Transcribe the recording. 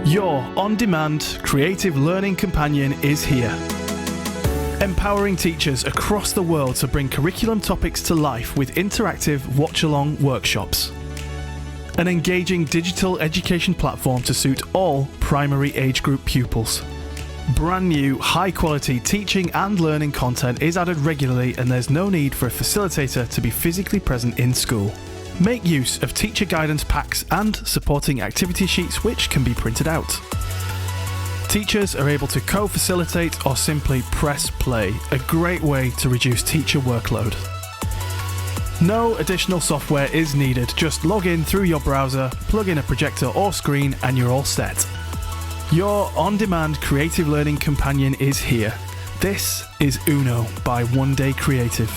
Your on-demand creative learning companion is here. Empowering teachers across the world to bring curriculum topics to life with interactive watch-along workshops. An engaging digital education platform to suit all primary age group pupils. Brand new, high-quality teaching and learning content is added regularly, and there's no need for a facilitator to be physically present in school. Make use of teacher guidance packs and supporting activity sheets which can be printed out. Teachers are able to co-facilitate or simply press play, a great way to reduce teacher workload. No additional software is needed, just log in through your browser, plug in a projector or screen and you're all set. Your on-demand creative learning companion is here. This is Uno by One Day Creative.